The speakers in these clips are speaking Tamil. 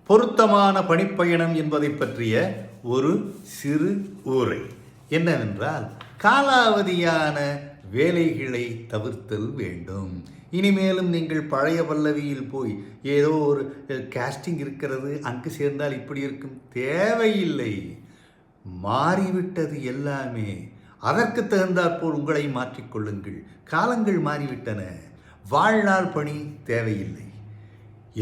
பொருத்தமான பணிப்பயணம் என்பதை பற்றிய ஒரு சிறு ஊரை. என்னவென்றால், காலாவதியான வேலைகளை தவிர்த்தல் வேண்டும். இனிமேலும் நீங்கள் பழைய பல்லவியில் போய் ஏதோ ஒரு கேஸ்டிங் இருக்கிறது, அங்கு சேர்ந்தால் இப்படி இருக்கும், தேவையில்லை. மாறிவிட்டது எல்லாமே. அதற்கு தகுந்தாற்போல் உங்களை மாற்றிக்கொள்ளுங்கள். காலங்கள் மாறிவிட்டன. வாழ்நாள் பணி தேவையில்லை.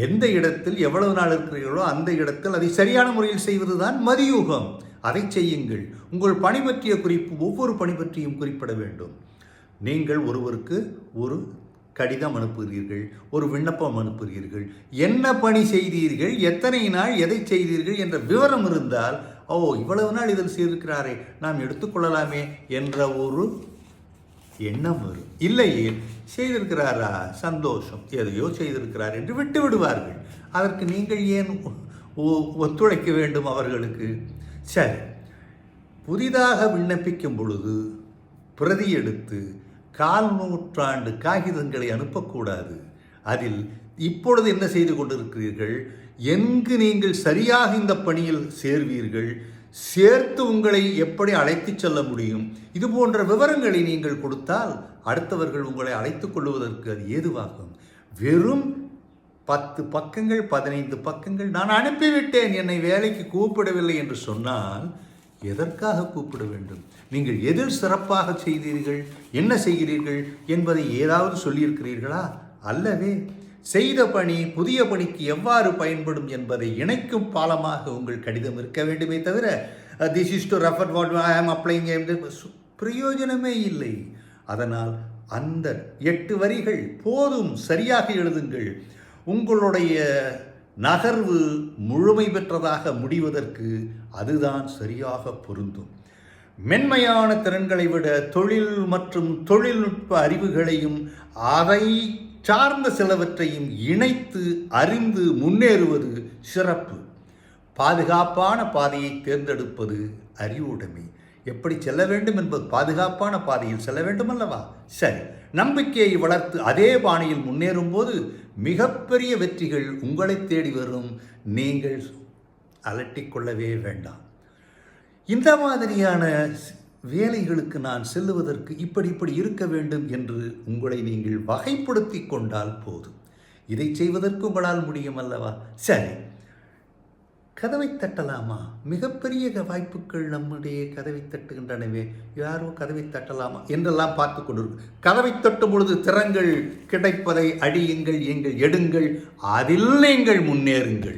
எந்த இடத்தில் எவ்வளவு நாள் இருக்கிறீர்களோ அந்த இடத்தில் அதை சரியான முறையில் செய்வதுதான் மதியூகம். அதை செய்யுங்கள். உங்கள் பணி பற்றிய குறிப்பு ஒவ்வொரு பணி பற்றியும் குறிப்பிட வேண்டும். நீங்கள் ஒருவருக்கு ஒரு கடிதம் அனுப்புகிறீர்கள், ஒரு விண்ணப்பம் அனுப்புகிறீர்கள், என்ன பணி செய்தீர்கள், எத்தனை நாள் எதை செய்தீர்கள் என்ற விவரம் இருந்தால், இவ்வளவு நாள் இதில் செய்திருக்கிறாரே, நாம் எடுத்துக்கொள்ளலாமே என்ற ஒரு எண்ணம் வரும். இல்லையே, செய்திருக்கிறாரா, சந்தோஷம், எதையோ செய்திருக்கிறார் என்று விட்டு விடுவார்கள். அதற்கு நீங்கள் ஏன் ஒத்துழைக்க வேண்டும் அவர்களுக்கு? சரி, புதிதாக விண்ணப்பிக்கும் பொழுது பிரதி எடுத்து 4 நூற்றாண்டு காகிதங்களை அனுப்பக்கூடாது. அதில் இப்பொழுது என்ன செய்து கொண்டிருக்கிறீர்கள், எங்கு நீங்கள் சரியாக இந்த பணியில் சேர்வீர்கள், சேர்த்து உங்களை எப்படி அழைத்து செல்ல முடியும், இது போன்ற விவரங்களை நீங்கள் கொடுத்தால் அடுத்தவர்கள் உங்களை அழைத்துக் கொள்வதற்கு அது ஏதுவாகும். வெறும் 10 பக்கங்கள் 15 பக்கங்கள் நான் அனுப்பிவிட்டேன், என்னை வேலைக்கு கூப்பிடவில்லை என்று சொன்னால் எதற்காக கூப்பிட வேண்டும்? நீங்கள் எதில் சிறப்பாக செய்தீர்கள், என்ன செய்கிறீர்கள் என்பதை ஏதாவது சொல்லியிருக்கிறீர்களா? அல்லவே. செய்த பணி புதிய பணிக்கு எவ்வாறு பயன்படும் என்பதை இணைக்கும் பாலமாக உங்கள் கடிதம் இருக்க வேண்டுமே தவிர this is to refer what I ஆம் அப்ளைங் என்று பிரயோஜனமே இல்லை. அதனால் அந்த 8 வரிகள் போதும், சரியாக எழுதுங்கள். உங்களுடைய நகர்வு முழுமை பெற்றதாக முடிவதற்கு அதுதான் சரியாக பொருந்தும். மென்மையான திறன்களை விட தொழில் மற்றும் தொழில்நுட்ப அறிவுகளையும் அதை சார்ந்த சிலவற்றையும் இணைத்து அறிந்து முன்னேறுவது சிறப்பு. பாதுகாப்பான பாதையை தேர்ந்தெடுப்பது அறிவுடைமை. எப்படி செல்ல வேண்டும் என்பது பாதுகாப்பான பாதையில் செல்ல வேண்டும் அல்லவா? சரி, நம்பிக்கையை வளர்த்து அதே பாணியில் முன்னேறும் போது மிகப்பெரிய வெற்றிகள் உங்களை தேடி வரும். நீங்கள் அலட்டிக்கொள்ளவே வேண்டாம். இந்த மாதிரியான வேலைகளுக்கு நான் செல்லுவதற்கு இப்படி இருக்க வேண்டும் என்று உங்களை நீங்கள் வகைப்படுத்தி கொண்டால் போதும். இதை செய்வதற்கு உங்களால் முடியும் அல்லவா? சரி, கதவை தட்டலாமா? மிகப்பெரிய வாய்ப்புகள் நம்முடைய கதவை தட்டுகின்றனவே, யாரோ கதவை தட்டலாமா என்றெல்லாம் பார்த்து கொண்டிருக்கும். கதவை தட்டும் பொழுது திறங்கள் கிடைப்பதை அடியுங்கள், எடுங்கள், அதில் நீங்கள் முன்னேறுங்கள்.